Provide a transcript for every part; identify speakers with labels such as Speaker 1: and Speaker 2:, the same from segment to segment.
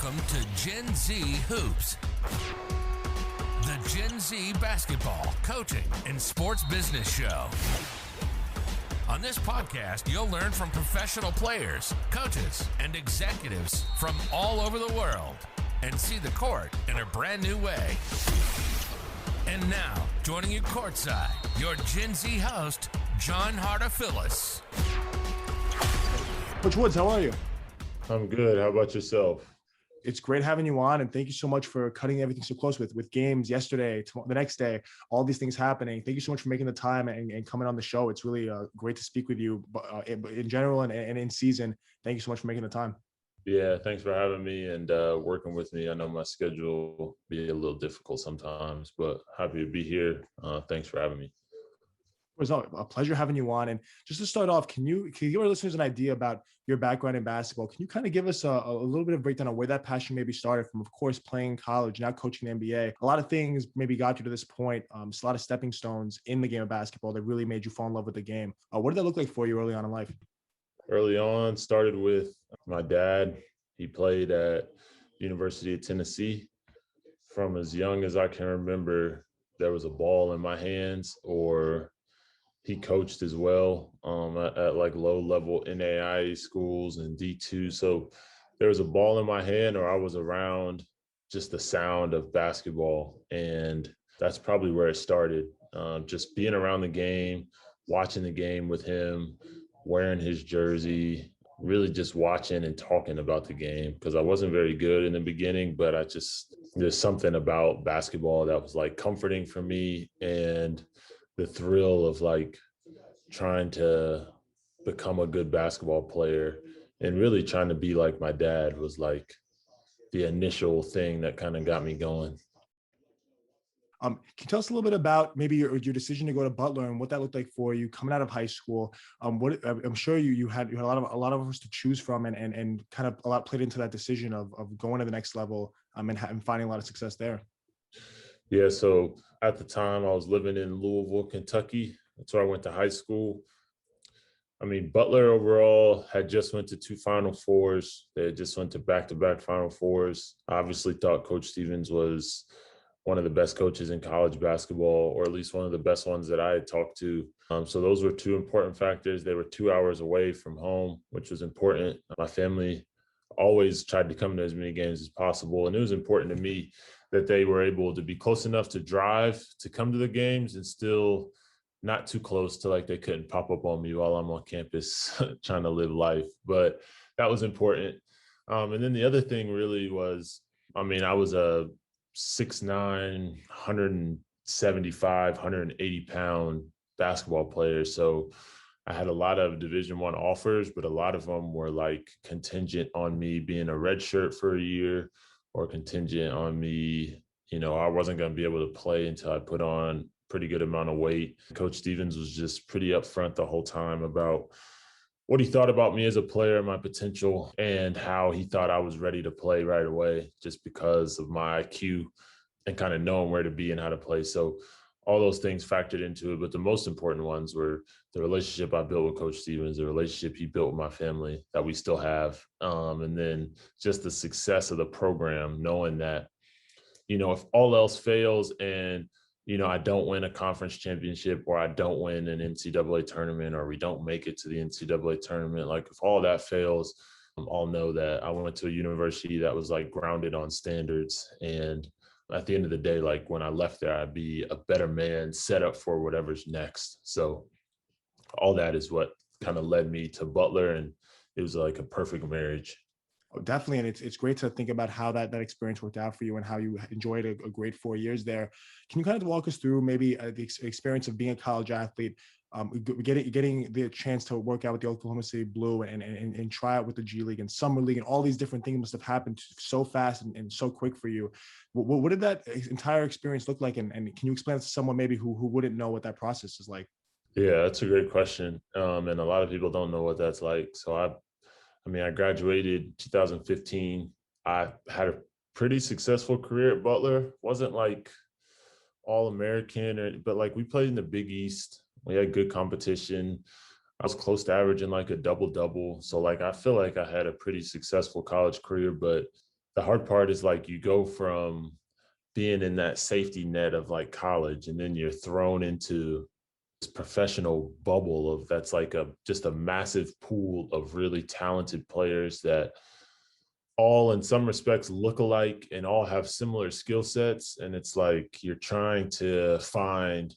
Speaker 1: Welcome to Gen Z Hoops, the Gen Z basketball, coaching, and sports business show. On this podcast, you'll learn from professional players, coaches, and executives from all over the world and see the court in a brand new way. And now, joining you courtside, your Gen Z host, John Hartofilis.
Speaker 2: Coach Woods, how are you?
Speaker 3: I'm good. How about yourself?
Speaker 2: It's great having you on, and thank you so much for cutting everything so close with games yesterday, the next day, all these things happening. Thank you so much for making the time and coming on the show. It's really great to speak with you in general and in season. Thank you so much for making the time.
Speaker 3: Yeah, thanks for having me and working with me. I know my schedule will be a little difficult sometimes, but happy to be here. Thanks for having me.
Speaker 2: It was a pleasure having you on. And just to start off, can you give our listeners an idea about your background in basketball? Can you kind of give us a little bit of breakdown on where that passion maybe started from, of course, playing college, now coaching the NBA? A lot of things maybe got you to this point. Just a lot of stepping stones in the game of basketball that really made you fall in love with the game. What did that look like for you early on in life?
Speaker 3: Early on, started with my dad. He played at University of Tennessee. From as young as I can remember, there was a ball in my hands, or he coached as well at like low-level NAIA schools and D2. So there was a ball in my hand, or I was around just the sound of basketball. And that's probably where it started. Just being around the game, watching the game with him, wearing his jersey, really just watching and talking about the game, because I wasn't very good in the beginning, but there's something about basketball that was like comforting for me, and the thrill of like trying to become a good basketball player and really trying to be like my dad was like the initial thing that kind of got me going.
Speaker 2: Can you tell us a little bit about maybe your decision to go to Butler and what that looked like for you coming out of high school? What I'm sure you had a lot of us to choose from, and kind of a lot played into that decision of going to the next level and finding a lot of success there.
Speaker 3: Yeah, so at the time I was living in Louisville, Kentucky. That's where I went to high school. I mean, Butler overall had just went to 2 Final Fours. They had just went to back-to-back Final Fours. I obviously thought Coach Stevens was one of the best coaches in college basketball, or at least one of the best ones that I had talked to. So those were 2 important factors. They were 2 hours away from home, which was important. My family always tried to come to as many games as possible, and it was important to me that they were able to be close enough to drive to come to the games and still not too close to like they couldn't pop up on me while I'm on campus trying to live life. But that was important. And then the other thing really was, I mean, I was a 6'9", 175, 180-pound basketball player. So I had a lot of Division I offers, but a lot of them were like contingent on me being a redshirt for a year, or contingent on me, I wasn't going to be able to play until I put on pretty good amount of weight. Coach Stevens was just pretty upfront the whole time about what he thought about me as a player, my potential, and how he thought I was ready to play right away just because of my IQ and kind of knowing where to be and how to play. So all those things factored into it, but the most important ones were the relationship I built with Coach Stevens, the relationship he built with my family that we still have, and then just the success of the program, knowing that, if all else fails and, I don't win a conference championship, or I don't win an NCAA tournament, or we don't make it to the NCAA tournament, like if all that fails, I'll know that I went to a university that was like grounded on standards. And at the end of the day, like when I left there, I'd be a better man set up for whatever's next. So all that is what kind of led me to Butler, and it was like a perfect marriage.
Speaker 2: Oh, definitely. And it's great to think about how that experience worked out for you and how you enjoyed a great 4 years there. Can you kind of walk us through maybe the experience of being a college athlete, getting the chance to work out with the Oklahoma City Blue and try out with the G League and Summer League, and all these different things must have happened so fast and so quick for you. What did that entire experience look like? And can you explain it to someone maybe who wouldn't know what that process is like?
Speaker 3: Yeah, that's a great question. And a lot of people don't know what that's like. So I graduated 2015. I had a pretty successful career at Butler. Wasn't like All-American, but like we played in the Big East. We had good competition. I was close to averaging like a double-double. So like I feel like I had a pretty successful college career, but The hard part is like you go from being in that safety net of like college, and then you're thrown into this professional bubble of that's like just a massive pool of really talented players that all in some respects look alike and all have similar skill sets. And it's like you're trying to find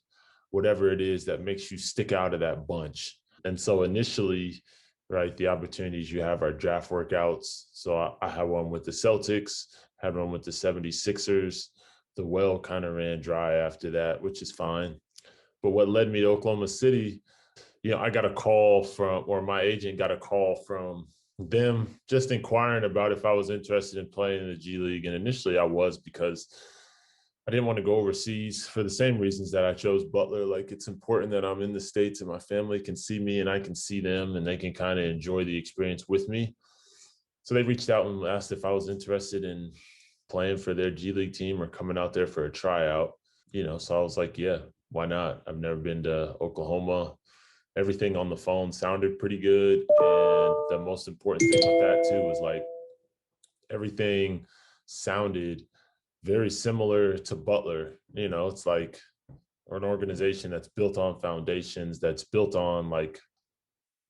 Speaker 3: whatever it is that makes you stick out of that bunch. And so initially, right, the opportunities you have are draft workouts. So I had one with the Celtics, had one with the 76ers. The well kind of ran dry after that, which is fine. But what led me to Oklahoma City, I got a call from, or my agent got a call from them just inquiring about if I was interested in playing in the G League. And initially I was, because I didn't want to go overseas for the same reasons that I chose Butler. Like, it's important that I'm in the States and my family can see me and I can see them and they can kind of enjoy the experience with me. So they reached out and asked if I was interested in playing for their G League team or coming out there for a tryout. So I was like, yeah, why not? I've never been to Oklahoma. Everything on the phone sounded pretty good. And the most important thing with that too was like everything sounded very similar to Butler. It's like an organization that's built on foundations, that's built on like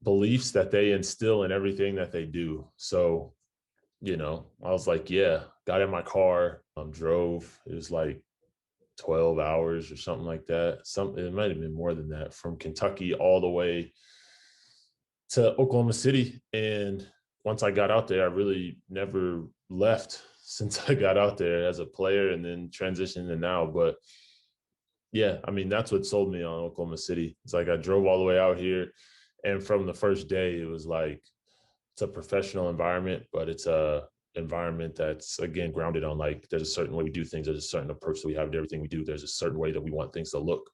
Speaker 3: beliefs that they instill in everything that they do. So, I was like, yeah, got in my car, drove. It was like 12 hours or something like that. It might have been more than that, from Kentucky all the way to Oklahoma City. And once I got out there, I really never left since I got out there as a player and then transitioned to now. But yeah, I mean, that's what sold me on Oklahoma City. It's like I drove all the way out here, and from the first day, it was like, it's a professional environment, but it's a environment that's, again, grounded on like, there's a certain way we do things. There's a certain approach that we have to everything we do. There's a certain way that we want things to look.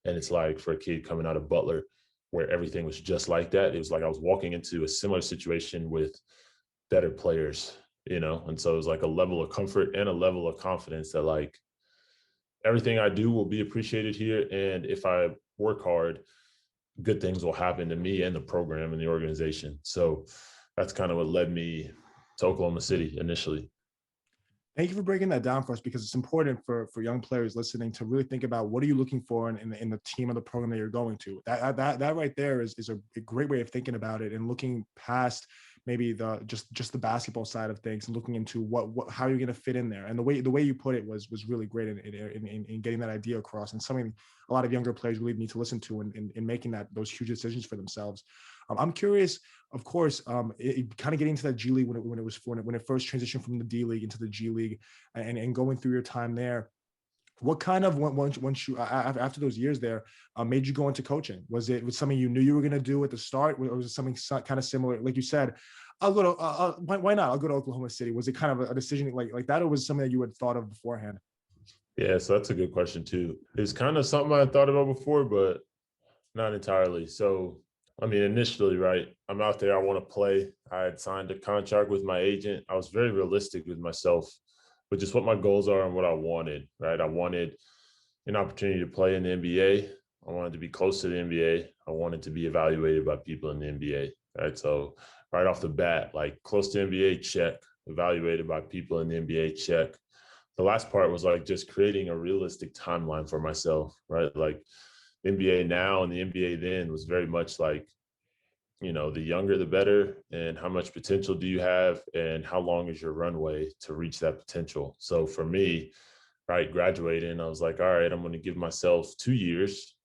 Speaker 3: And it's like, for a kid coming out of Butler, where everything was just like that, it was like I was walking into a similar situation with better players, And so it was like a level of comfort and a level of confidence that like everything I do will be appreciated here. And if I work hard, good things will happen to me and the program and the organization. So that's kind of what led me to Oklahoma City initially.
Speaker 2: Thank you for breaking that down for us, because it's important for young players listening to really think about what are you looking for in the team or the program that you're going to. That right there is a great way of thinking about it, and looking past maybe just the basketball side of things and looking into how you're going to fit in there. And the way you put it was really great in getting that idea across, and something a lot of younger players really need to listen to in making those huge decisions for themselves. I'm curious, of course, kind of getting into that G League when it first transitioned from the D League into the G League, and going through your time there. What kind of, once you after those years there, made you go into coaching? Was it something you knew you were going to do at the start, or was it something kind of similar? Like you said, I'll go to why not? I'll go to Oklahoma City. Was it kind of a decision like that, or was it something that you had thought of beforehand?
Speaker 3: Yeah, so that's a good question too. It's kind of something I thought about before, but not entirely. So, I mean, initially, right, I'm out there, I want to play. I had signed a contract with my agent. I was very realistic with myself, with just what my goals are and what I wanted, right? I wanted an opportunity to play in the NBA. I wanted to be close to the NBA. I wanted to be evaluated by people in the NBA, right? So right off the bat, like close to NBA, check. Evaluated by people in the NBA, check. The last part was like just creating a realistic timeline for myself, right? Like NBA now and the NBA then was very much like, the younger, the better, and how much potential do you have and how long is your runway to reach that potential? So for me, right, graduating, I was like, all right, I'm going to give myself 2 years.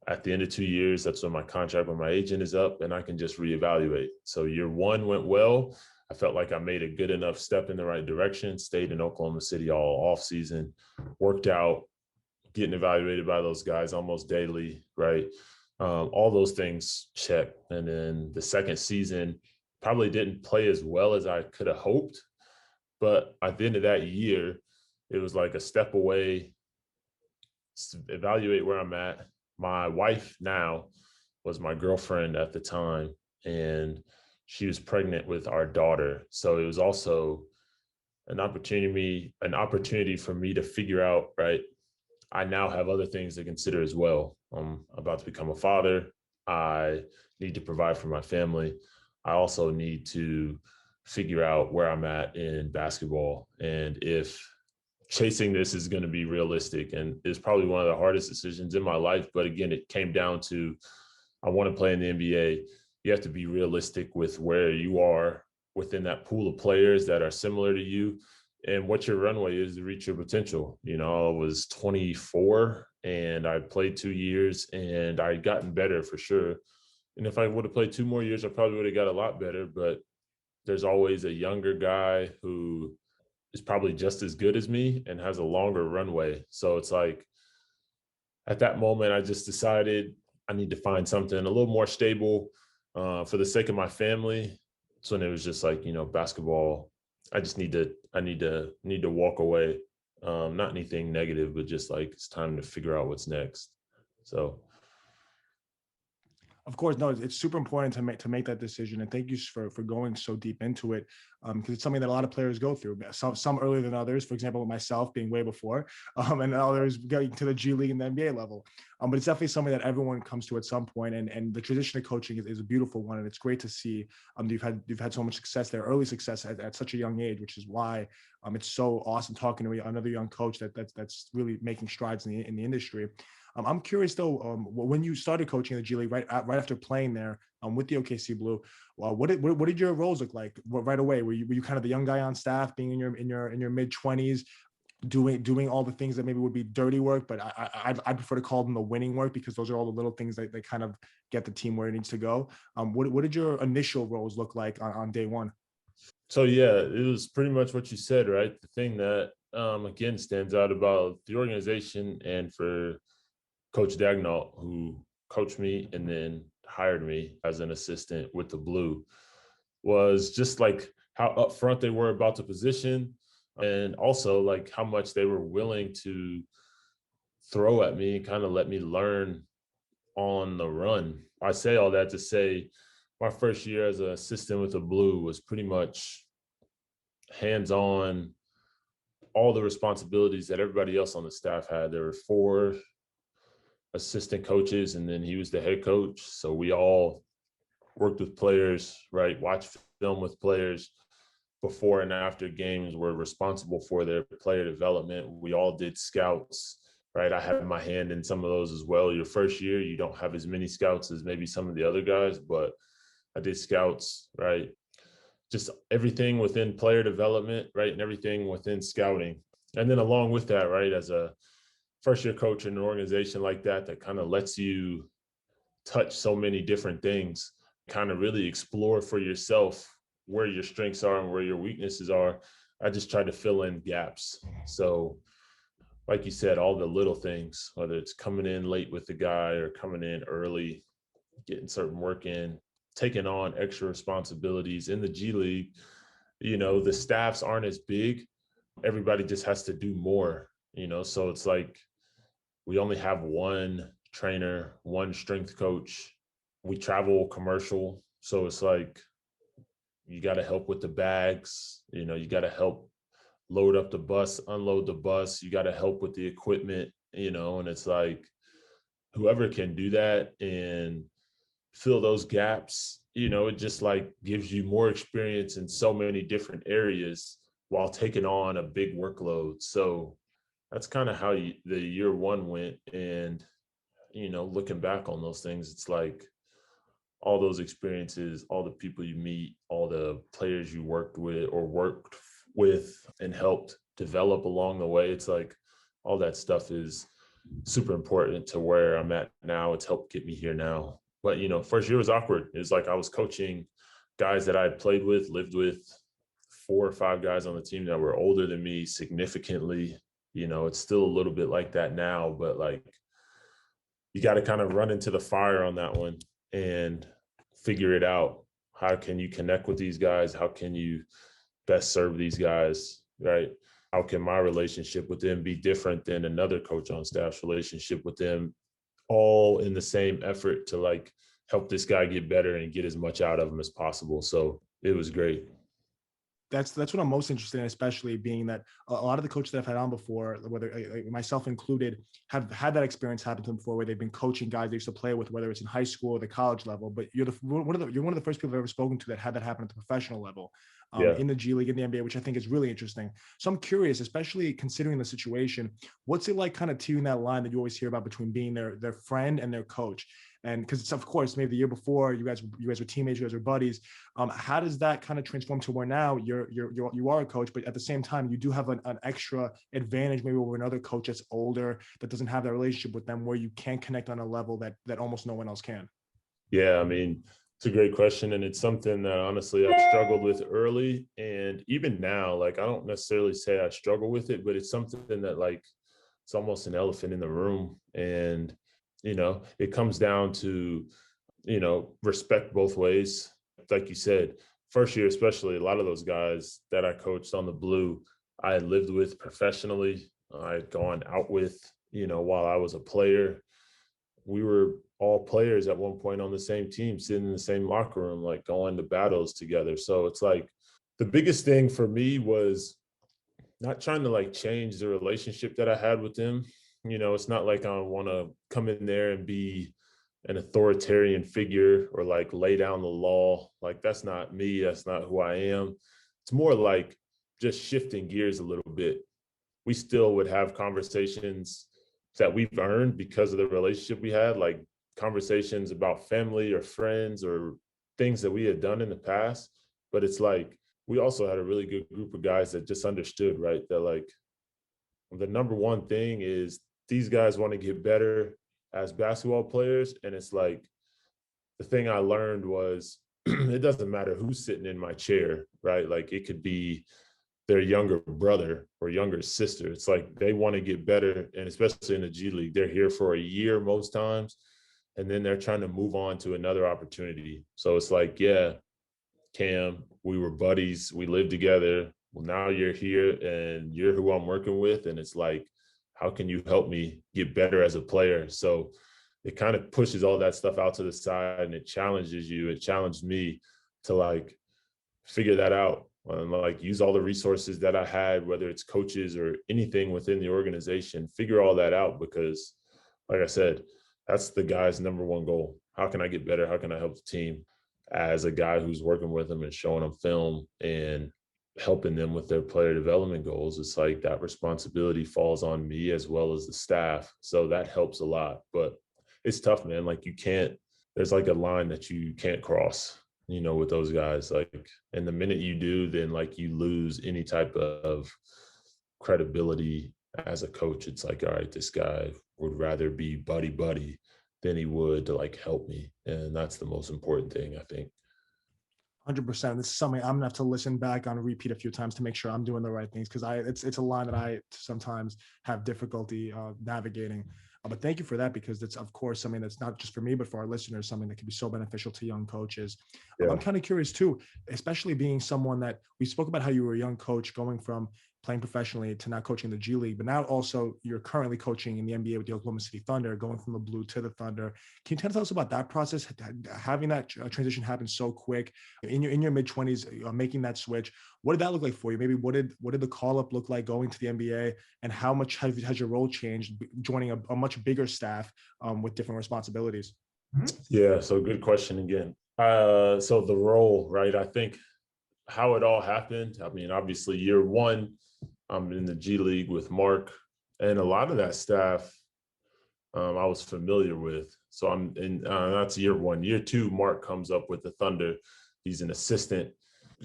Speaker 3: At the end of 2 years, that's when my contract with my agent is up and I can just reevaluate. So year one went well. I felt like I made a good enough step in the right direction, stayed in Oklahoma City all off season, worked out, getting evaluated by those guys almost daily, right? All those things check. And then the second season probably didn't play as well as I could have hoped. But at the end of that year, it was like a step away, evaluate where I'm at. My wife now was my girlfriend at the time, and she was pregnant with our daughter. So it was also an opportunity for me to figure out, right, I now have other things to consider as well. I'm about to become a father. I need to provide for my family. I also need to figure out where I'm at in basketball and if chasing this is going to be realistic. And it's probably one of the hardest decisions in my life. But again, it came down to, I want to play in the NBA. You have to be realistic with where you are within that pool of players that are similar to you and what your runway is to reach your potential. You know, I was 24 and I played 2 years and I'd gotten better for sure. And if I would have played 2 more years, I probably would have got a lot better. But there's always a younger guy who is probably just as good as me and has a longer runway. So it's like, at that moment, I just decided I need to find something a little more stable for the sake of my family. So then it was just like, you know, basketball, I just need to walk away. Not anything negative, but just like, it's time to figure out what's next. So
Speaker 2: Of course, no, it's super important to make that decision, and thank you for going so deep into it, because it's something that a lot of players go through. Some earlier than others. For example, myself being way before, and others getting to the G League and the NBA level. But it's definitely something that everyone comes to at some point, and the tradition of coaching is a beautiful one, and it's great to see. You've had so much success there, early success at such a young age, which is why it's so awesome talking to another young coach that's really making strides in the industry. I'm curious though, when you started coaching the G League right after playing there with the OKC Blue, what did your roles look like right away? Were you kind of the young guy on staff, being in your mid-20s, doing all the things that maybe would be dirty work, but I prefer to call them the winning work, because those are all the little things that kind of get the team where it needs to go. What did your initial roles look like on day one?
Speaker 3: So yeah, it was pretty much what you said, right? The thing that again stands out about the organization and for Coach Dagnall, who coached me and then hired me as an assistant with the Blue, was just like how upfront they were about the position, and also like how much they were willing to throw at me and kind of let me learn on the run. I say all that to say my first year as an assistant with the Blue was pretty much hands-on, all the responsibilities that everybody else on the staff had. There were 4 assistant coaches, and then he was the head coach. So we all worked with players, right? Watched film with players before and after games, were responsible for their player development. We all did scouts, right? I had my hand in some of those as well. Your first year, you don't have as many scouts as maybe some of the other guys, but I did scouts, right? Just everything within player development, right? And everything within scouting. And then along with that, right, as a first-year coach in an organization like that kind of lets you touch so many different things, kind of really explore for yourself where your strengths are and where your weaknesses are. I just try to fill in gaps. So like you said, all the little things, whether it's coming in late with the guy or coming in early, getting certain work in, taking on extra responsibilities in the G League. You know, the staffs aren't as big. Everybody just has to do more, you know? So it's like, we only have 1 trainer, 1 strength coach. We travel commercial. So it's like, you got to help with the bags. You know, you got to help load up the bus, unload the bus. You got to help with the equipment, you know, and it's like, whoever can do that and fill those gaps, you know, it just like gives you more experience in so many different areas while taking on a big workload. So that's kind of how the year one went. And, you know, looking back on those things, it's like all those experiences, all the people you meet, all the players you worked with and helped develop along the way. It's like all that stuff is super important to where I'm at now. It's helped get me here now. But, you know, first year was awkward. It was like I was coaching guys that I played with, lived with, 4 or 5 guys on the team that were older than me significantly. You know, it's still a little bit like that now, but like you got to kind of run into the fire on that one and figure it out. How can you connect with these guys? How can you best serve these guys, right? How can my relationship with them be different than another coach on staff's relationship with them, all in the same effort to like help this guy get better and get as much out of him as possible. So it was great.
Speaker 2: That's what I'm most interested in, especially being that a lot of the coaches that I've had on before, whether myself included, have had that experience happen to them before, where they've been coaching guys they used to play with, whether it's in high school or the college level. But you're one of the first people I've ever spoken to that had that happen at the professional level. in the G League, in the NBA, which I think is really interesting. So I'm curious, especially considering the situation, what's it like kind of teeing that line that you always hear about between being their friend and their coach? And because it's, of course, maybe the year before you guys were teammates, you guys were buddies. How does that kind of transform to where now you are a coach, but at the same time you do have an extra advantage maybe over another coach that's older, that doesn't have that relationship with them, where you can connect on a level that almost no one else can?
Speaker 3: Yeah, I mean, it's a great question. And it's something that honestly I struggled with early. And even now, like, I don't necessarily say I struggle with it, but it's something that, like, it's almost an elephant in the room. And, it comes down to, respect both ways. Like you said, first year, especially, a lot of those guys that I coached on the blue, I had lived with professionally. I had gone out with, while I was a player. We were all players at one point on the same team, sitting in the same locker room, like going to battles together. So it's like the biggest thing for me was not trying to like change the relationship that I had with them. It's not like I want to come in there and be an authoritarian figure or like lay down the law. Like, that's not me. That's not who I am. It's more like just shifting gears a little bit. We still would have conversations that we've earned because of the relationship we had, like conversations about family or friends or things that we had done in the past. But it's like, we also had a really good group of guys that just understood, right? That like, the number one thing is these guys want to get better as basketball players. And it's like, the thing I learned was it doesn't matter who's sitting in my chair, right? Like, it could be their younger brother or younger sister. It's like they want to get better. And especially in the G League, they're here for a year most times. And then they're trying to move on to another opportunity. So it's like, yeah, Cam, we were buddies. We lived together. Well, now you're here and you're who I'm working with. And it's like, how can you help me get better as a player? So it kind of pushes all that stuff out to the side and it challenges you. It challenged me to like figure that out and like use all the resources that I had, whether it's coaches or anything within the organization, figure all that out. Because like I said, that's the guy's number one goal. How can I get better? How can I help the team? As a guy who's working with them and showing them film and helping them with their player development goals, it's like that responsibility falls on me as well as the staff. So that helps a lot. But it's tough, man. Like, there's like a line that you can't cross, with those guys. Like, and the minute you do, then like you lose any type of credibility as a coach. It's like, all right, this guy would rather be buddy than he would to like help me. And that's the most important thing, I think.
Speaker 2: 100%. This is something I'm gonna have to listen back on repeat a few times to make sure I'm doing the right things, because it's a line that I sometimes have difficulty navigating. But thank you for that, because it's, of course, something that's not just for me, but for our listeners, something that can be so beneficial to young coaches.
Speaker 3: Yeah.
Speaker 2: I'm kind of curious too, especially being someone that we spoke about how you were a young coach going from playing professionally to now coaching the G League, but now also you're currently coaching in the NBA with the Oklahoma City Thunder, going from the Blue to the Thunder. Can you tell us about that process, having that transition happen so quick in your mid-20s, making that switch? What did that look like for you? Maybe what did the call up look like going to the NBA, and how much has your role changed joining a much bigger staff with different responsibilities?
Speaker 3: Yeah, so good question again. So the role, right? I think how it all happened. I mean, obviously year one, I'm in the G League with Mark, and a lot of that staff I was familiar with. So I'm in, that's year one. Year two, Mark comes up with the Thunder. He's an assistant.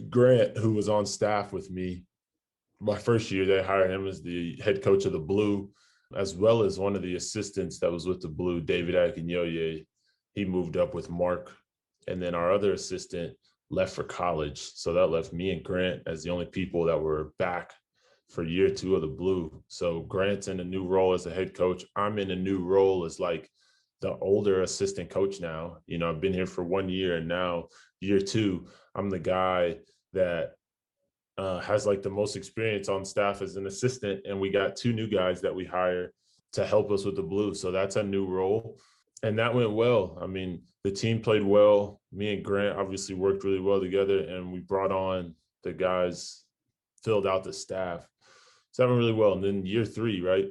Speaker 3: Grant, who was on staff with me, my first year, they hired him as the head coach of the Blue, as well as one of the assistants that was with the Blue, David Akinyoye. He moved up with Mark. And then our other assistant left for college. So that left me and Grant as the only people that were back for year two of the Blue. So Grant's in a new role as a head coach. I'm in a new role as like the older assistant coach now. I've been here for 1 year, and now year two, I'm the guy that has like the most experience on staff as an assistant. And we got 2 new guys that we hire to help us with the Blue. So that's a new role. And that went well. I mean, the team played well. Me and Grant obviously worked really well together, and we brought on the guys, filled out the staff. So that went really well. And then year 3, right?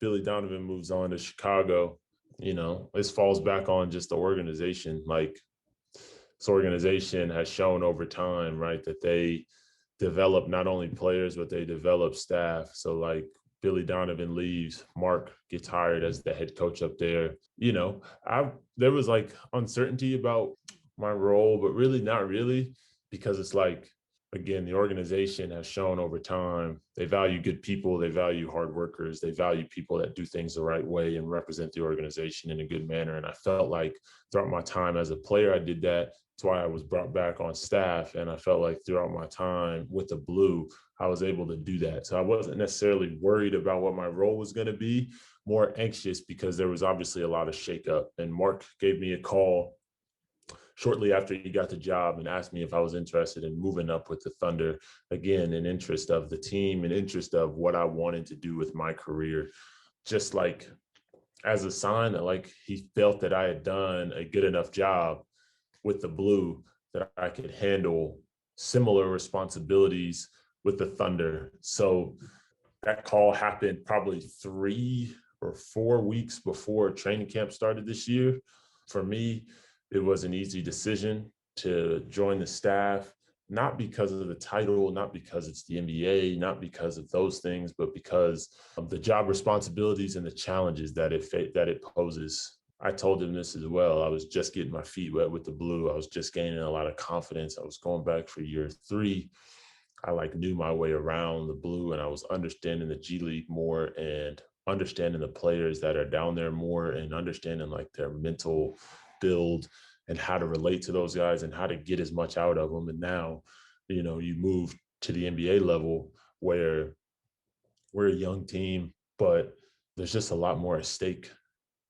Speaker 3: Billy Donovan moves on to Chicago. This falls back on just the organization. Like, this organization has shown over time, right, that they develop not only players, but they develop staff. So like Billy Donovan leaves, Mark gets hired as the head coach up there. There was like uncertainty about my role, but really not really, because it's like, again, the organization has shown over time, they value good people, they value hard workers, they value people that do things the right way and represent the organization in a good manner. And I felt like throughout my time as a player, I did that. That's why I was brought back on staff. And I felt like throughout my time with the Blue, I was able to do that. So I wasn't necessarily worried about what my role was going to be, more anxious because there was obviously a lot of shakeup. And Mark gave me a call shortly after he got the job and asked me if I was interested in moving up with the Thunder, again, in interest of the team, in interest of what I wanted to do with my career, just like as a sign that like he felt that I had done a good enough job with the Blue that I could handle similar responsibilities with the Thunder. So that call happened probably 3 or 4 weeks before training camp started this year. For me, it was an easy decision to join the staff, not because of the title, not because it's the NBA, not because of those things, but because of the job responsibilities and the challenges that it poses. I told him this as well. I was just getting my feet wet with the Blue. I was just gaining a lot of confidence. I was going back for year 3. I knew my way around the Blue, and I was understanding the G League more and understanding the players that are down there more and understanding like their mental build and how to relate to those guys and how to get as much out of them. And now, you move to the NBA level where we're a young team, but there's just a lot more at stake.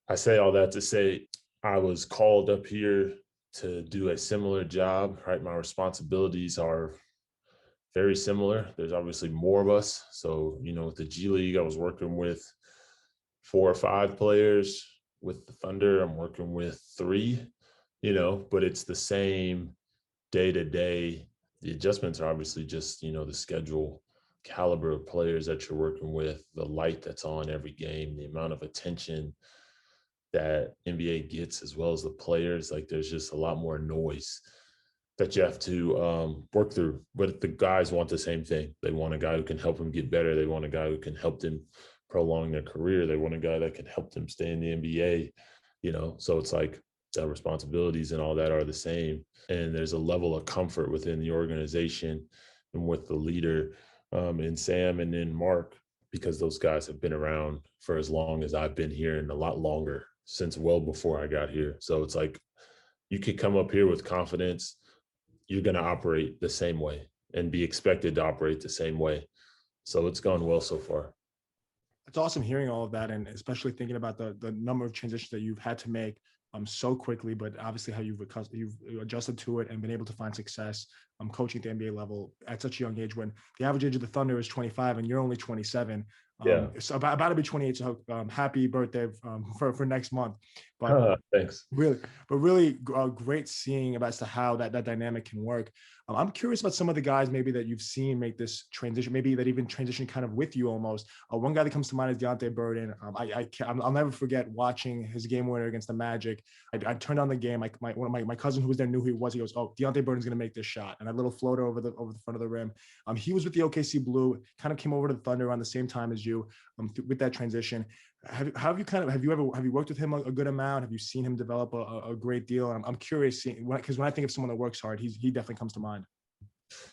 Speaker 3: I say all that to say I was called up here to do a similar job, right? My responsibilities are very similar. There's obviously more of us. So, with the G League, I was working with 4 or 5 players. With the Thunder, I'm working with 3, but it's the same day to day. The adjustments are obviously just, the schedule, caliber of players that you're working with, the light that's on every game, the amount of attention that NBA gets, as well as the players. Like there's just a lot more noise that you have to work through. But the guys want the same thing. They want a guy who can help them get better. They want a guy who can help them prolong their career. They want a guy that can help them stay in the NBA, so it's like the responsibilities and all that are the same. And there's a level of comfort within the organization and with the leader in Sam and then Mark, because those guys have been around for as long as I've been here and a lot longer, since well before I got here. So it's like you could come up here with confidence. You're going to operate the same way and be expected to operate the same way. So it's gone well so far.
Speaker 2: It's awesome hearing all of that, and especially thinking about the number of transitions that you've had to make so quickly, but obviously how you've adjusted to it and been able to find success coaching at the NBA level at such a young age, when the average age of the Thunder is 25 and you're only 27. It's about to be 28. So happy birthday for next month. But
Speaker 3: thanks.
Speaker 2: Really great seeing about as to how that dynamic can work. I'm curious about some of the guys maybe that you've seen make this transition, maybe that even transition kind of with you almost. One guy that comes to mind is Deonte Burton. I'll never forget watching his game winner against the Magic. I turned on the game. My cousin who was there knew who he was. He goes, "Oh, Deonte Burton's going to make this shot," and a little floater over the front of the rim. He was with the OKC Blue, kind of came over to the Thunder around the same time as you with that transition. Have you worked with him a good amount? Have you seen him develop a great deal? I'm curious because when I think of someone that works hard, he definitely comes to mind.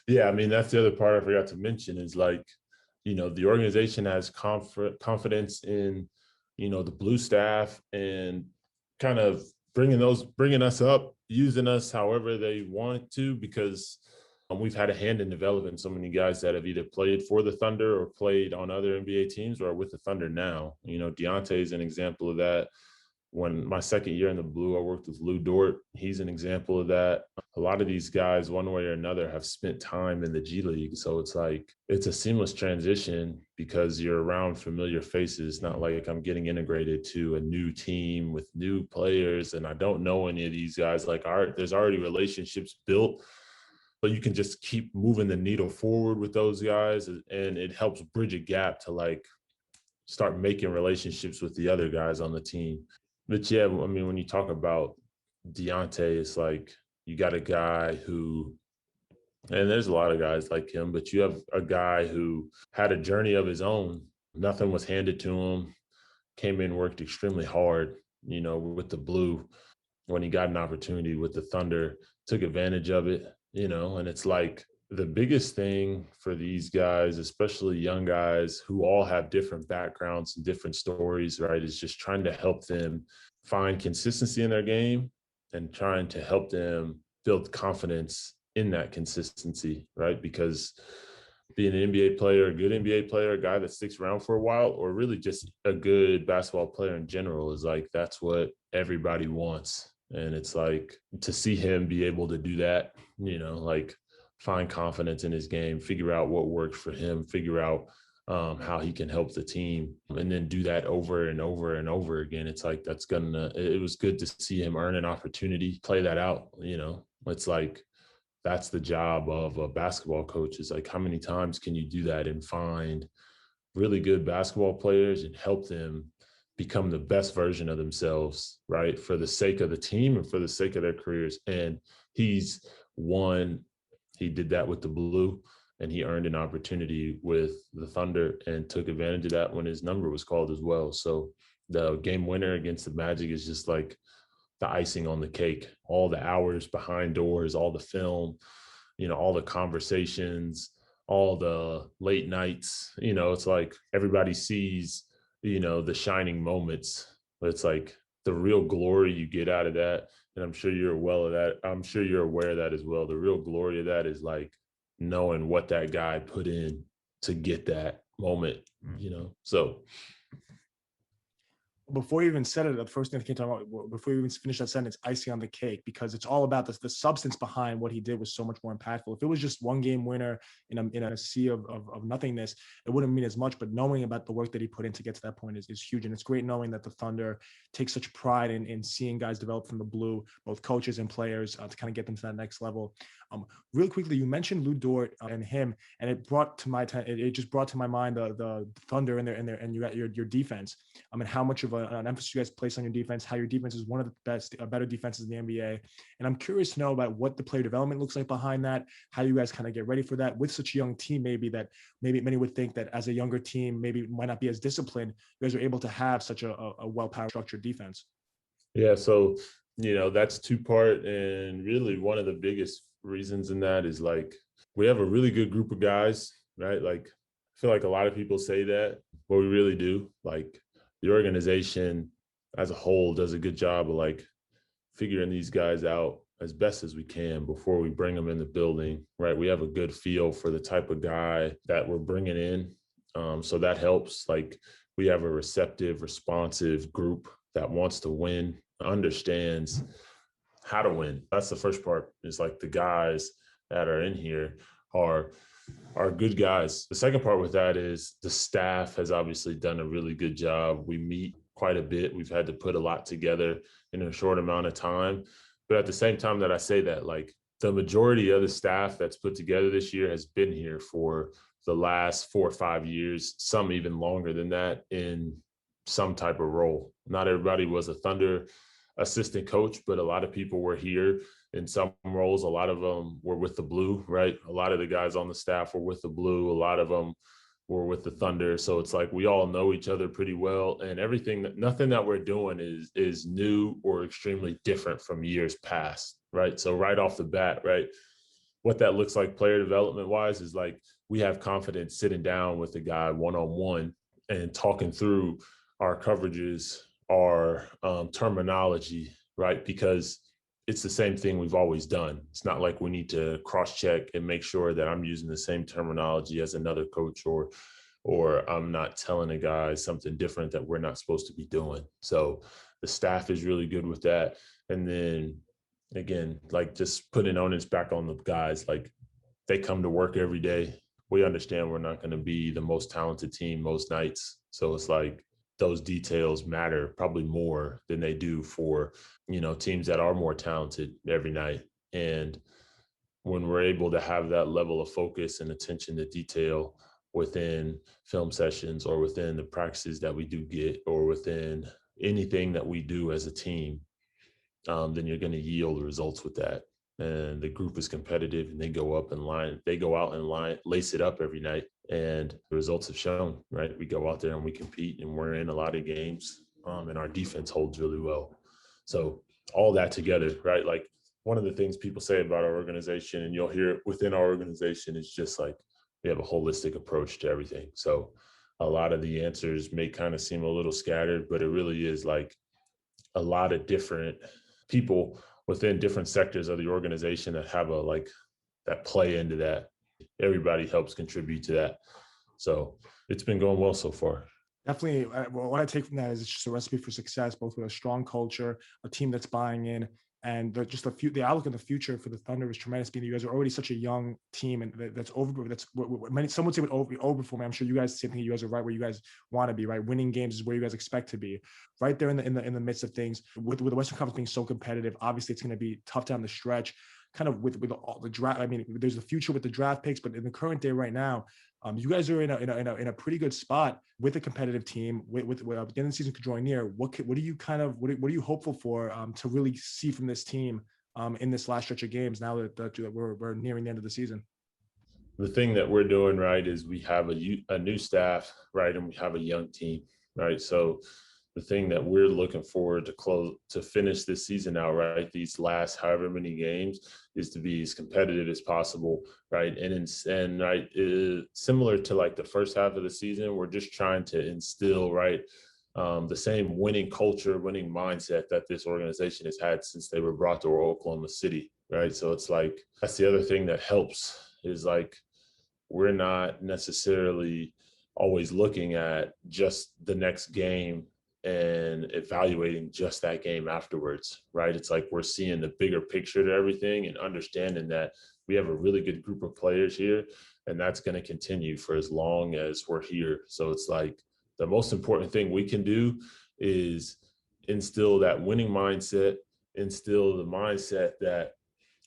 Speaker 3: Yeah, I mean, that's the other part I forgot to mention is like, the organization has confidence in, the Blue staff and kind of bringing us up, using us however they want to, because we've had a hand in developing so many guys that have either played for the Thunder or played on other NBA teams or are with the Thunder now. Deonte is an example of that. When my second year in the Blue, I worked with Lou Dort. He's an example of that. A lot of these guys, one way or another, have spent time in the G League. So it's like, it's a seamless transition because you're around familiar faces. Not like I'm getting integrated to a new team with new players and I don't know any of these guys. Like, there's already relationships built, but you can just keep moving the needle forward with those guys. And it helps bridge a gap to like start making relationships with the other guys on the team. But yeah, I mean, when you talk about Deonte, it's like you got a guy who And there's a lot of guys like him, but you have a guy who had a journey of his own. Nothing was handed to him, came in, worked extremely hard, with the Blue when he got an opportunity with the Thunder, took advantage of it, and it's like the biggest thing for these guys, especially young guys who all have different backgrounds and different stories, right, is just trying to help them find consistency in their game and trying to help them build confidence in that consistency, right? Because being an NBA player, a good NBA player, a guy that sticks around for a while, or really just a good basketball player in general is like, that's what everybody wants. And it's like to see him be able to do that, like find confidence in his game, figure out what works for him, figure out how he can help the team, and then do that over and over and over again. It's like, it was good to see him earn an opportunity, play that out. It's like, that's the job of a basketball coach, is like, how many times can you do that and find really good basketball players and help them become the best version of themselves, right? For the sake of the team and for the sake of their careers. And he did that with the Blue, and he earned an opportunity with the Thunder and took advantage of that when his number was called as well. So the game winner against the Magic is just like the icing on the cake. All the hours behind doors, all the film, all the conversations, all the late nights, it's like everybody sees, the shining moments, but it's like the real glory you get out of that. And I'm sure you're well of that. I'm sure you're aware of that as well. The real glory of that is like knowing what that guy put in to get that moment, so.
Speaker 2: Before you even said it, the first thing that came to my mind, before you even finish that sentence, icing on the cake, because it's all about the substance behind what he did was so much more impactful. If it was just one game winner in a sea of nothingness, it wouldn't mean as much. But knowing about the work that he put in to get to that point is huge. And it's great knowing that the Thunder take such pride in seeing guys develop from the Blue, both coaches and players, to kind of get them to that next level. Real quickly, you mentioned Lou Dort and him, and it brought to my it just brought to my mind the Thunder and you got your defense. And how much of an emphasis you guys place on your defense, how your defense is one of the better defenses in the NBA. And I'm curious to know about what the player development looks like behind that, how you guys kind of get ready for that with such a young team, maybe many would think that as a younger team, maybe might not be as disciplined. You guys are able to have such a well-powered structured defense.
Speaker 3: Yeah. So, that's two-part. And really one of the biggest reasons in that is like, we have a really good group of guys, right? Like, I feel like a lot of people say that, but we really do. Like, the organization as a whole does a good job of like figuring these guys out as best as we can before we bring them in the building, right? We have a good feel for the type of guy that we're bringing in. So that helps. Like, we have a receptive, responsive group that wants to win, understands how to win. That's the first part, is like the guys that are in here are good guys. The second part with that is the staff has obviously done a really good job. We meet quite a bit. We've had to put a lot together in a short amount of time. But at the same time that I say that, like, the majority of the staff that's put together this year has been here for the last 4 or 5 years, some even longer than that, in some type of role. Not everybody was a Thunder assistant coach, but a lot of people were here in some roles. A lot of them were with the Blue, right? A lot of the guys on the staff were with the Blue. A lot of them were with the Thunder. So it's like we all know each other pretty well, and nothing that we're doing is new or extremely different from years past, right? So right off the bat, right, what that looks like player development wise is like we have confidence sitting down with the guy one-on-one and talking through our coverages, our terminology, right? Because it's the same thing we've always done. It's not like we need to cross-check and make sure that I'm using the same terminology as another coach, or I'm not telling a guy something different that we're not supposed to be doing. So the staff is really good with that. And then again, like just putting onus back on the guys, like they come to work every day. We understand we're not going to be the most talented team most nights. So it's like those details matter probably more than they do for, teams that are more talented every night. And when we're able to have that level of focus and attention to detail within film sessions or within the practices that we do get or within anything that we do as a team, then you're going to yield results with that. and the group is competitive, and they go out and line, lace it up every night. And the results have shown, right? We go out there and we compete, and we're in a lot of games, and our defense holds really well. So all that together, right? Like, one of the things people say about our organization, and you'll hear it within our organization, is just like, we have a holistic approach to everything. So a lot of the answers may kind of seem a little scattered, but it really is like a lot of different people within different sectors of the organization that have that play into that. Everybody helps contribute to that. So it's been going well so far.
Speaker 2: Definitely. What I take from that is it's just a recipe for success, both with a strong culture, a team that's buying in, and the outlook in the future for the Thunder is tremendous. Being that you guys are already such a young team, and that's over. That's what many, some would say over for me. I'm sure you guys same thing. You guys are right where you guys want to be. Right, winning games is where you guys expect to be. Right there in the midst of things, with the Western Conference being so competitive, obviously it's going to be tough down the stretch. Kind of with all the draft. I mean, there's a future with the draft picks, but in the current day right now, you guys are in a pretty good spot with a competitive team. With the end of the season drawing near, what are you hopeful for to really see from this team in this last stretch of games now that we're nearing the end of the season?
Speaker 3: The thing that we're doing right is we have a new staff, right, and we have a young team, right. So the thing that we're looking forward to finish this season out, right, these last however many games, is to be as competitive as possible, right? And right, similar to like the first half of the season, we're just trying to instill, right, the same winning culture, winning mindset that this organization has had since they were brought to Oklahoma City, right? So it's like, that's the other thing that helps, is like, we're not necessarily always looking at just the next game and evaluating just that game afterwards, right? It's like we're seeing the bigger picture to everything and understanding that we have a really good group of players here, and that's going to continue for as long as we're here. So it's like the most important thing we can do is instill that winning mindset, instill the mindset that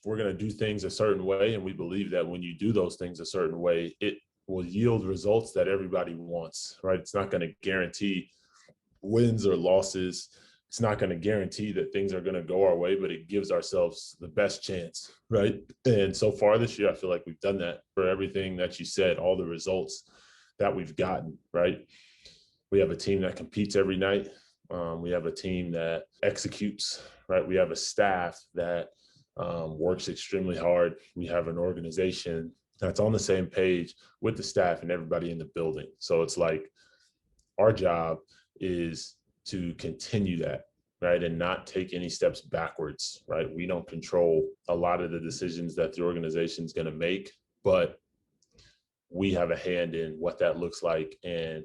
Speaker 3: we're going to do things a certain way, and we believe that when you do those things a certain way, it will yield results that everybody wants, right? It's not going to guarantee wins or losses. It's not going to guarantee that things are going to go our way, but it gives ourselves the best chance, right? And so far this year, I feel like we've done that for everything that you said, all the results that we've gotten, right? We have a team that competes every night. We have a team that executes, right? We have a staff that works extremely hard. We have an organization that's on the same page with the staff and everybody in the building. So it's like our job is to continue that, right, and not take any steps backwards, right? We don't control a lot of the decisions that the organization is going to make, but we have a hand in what that looks like and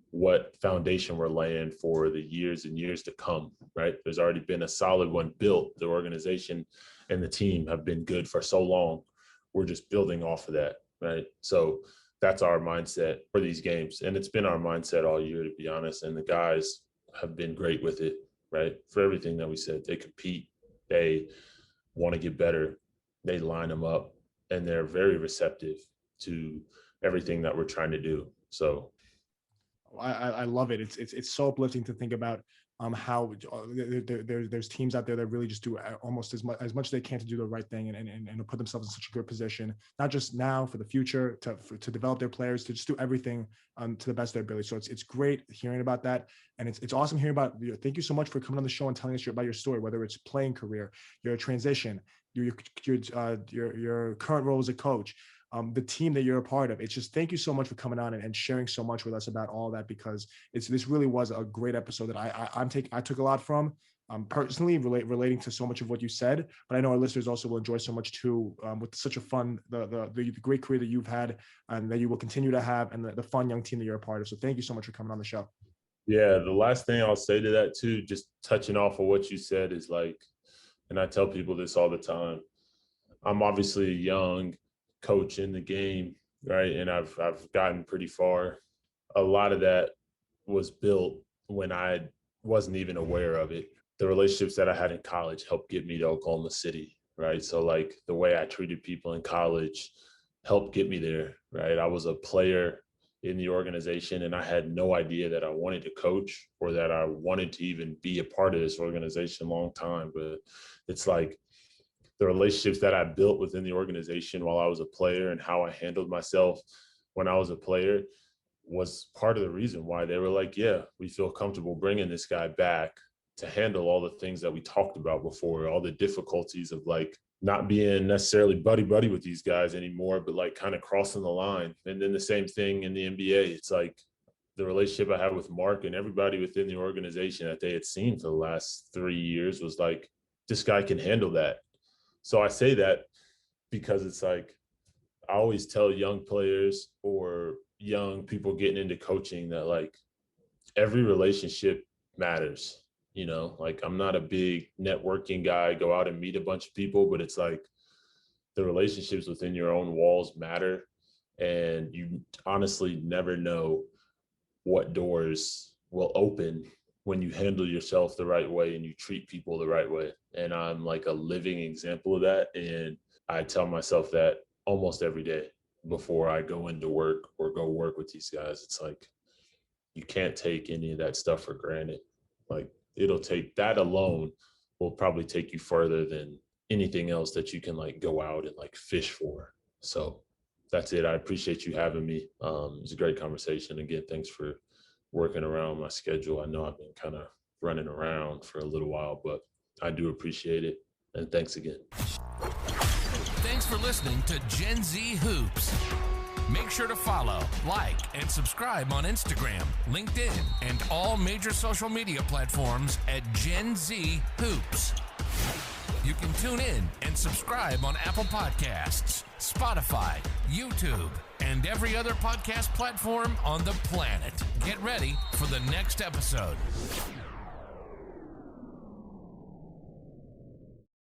Speaker 3: what foundation we're laying for the years and years to come, right? There's already been a solid one built. The organization and the team have been good for so long. We're just building off of that, right? So that's our mindset for these games. And it's been our mindset all year, to be honest. And the guys have been great with it, right? For everything that we said, they compete, they want to get better, they line them up, and they're very receptive to everything that we're trying to do. So
Speaker 2: I love it. It's so uplifting to think about how there's teams out there that really just do almost as much as they can to do the right thing and put themselves in such a good position, not just now, for the future, to develop their players, to just do everything to the best of their ability. So it's great hearing about that, and it's awesome hearing about. Thank you so much for coming on the show and telling us about your story, whether it's playing career, your transition, your current role as a coach. The team that you're a part of. It's just, thank you so much for coming on and sharing so much with us about all that, because this really was a great episode that I took a lot from, personally relating to so much of what you said, but I know our listeners also will enjoy so much too, with such a fun, the great career that you've had and that you will continue to have, and the fun young team that you're a part of. So thank you so much for coming on the show.
Speaker 3: Yeah, the last thing I'll say to that too, just touching off of what you said, is like, and I tell people this all the time, I'm obviously a young coach in the game, right? And I've gotten pretty far. A lot of that was built when I wasn't even aware of it. The relationships that I had in college helped get me to Oklahoma City, right? So like the way I treated people in college helped get me there, right? I was a player in the organization and I had no idea that I wanted to coach or that I wanted to even be a part of this organization a long time. But it's like the relationships that I built within the organization while I was a player and how I handled myself when I was a player was part of the reason why they were like, yeah, we feel comfortable bringing this guy back to handle all the things that we talked about before, all the difficulties of like not being necessarily buddy with these guys anymore, but like kind of crossing the line. And then the same thing in the NBA. It's like the relationship I have with Mark and everybody within the organization that they had seen for the last 3 years was like, this guy can handle that. So I say that because it's like, I always tell young players or young people getting into coaching that like every relationship matters. You know, like I'm not a big networking guy, go out and meet a bunch of people, but it's like the relationships within your own walls matter. And you honestly never know what doors will open when you handle yourself the right way and you treat people the right way. And I'm like a living example of that. And I tell myself that almost every day before I go into work or go work with these guys. It's like, you can't take any of that stuff for granted. Like, it'll take that alone will probably take you further than anything else that you can like go out and like fish for. So that's it. I appreciate you having me. It was a great conversation. Again, thanks for working around my schedule. I know I've been kind of running around for a little while, but I do appreciate it. And thanks again.
Speaker 1: Thanks for listening to Gen Z Hoops. Make sure to follow, like, and subscribe on Instagram, LinkedIn, and all major social media platforms at Gen Z Hoops. You can tune in and subscribe on Apple Podcasts, Spotify, YouTube, and every other podcast platform on the planet. Get ready for the next episode.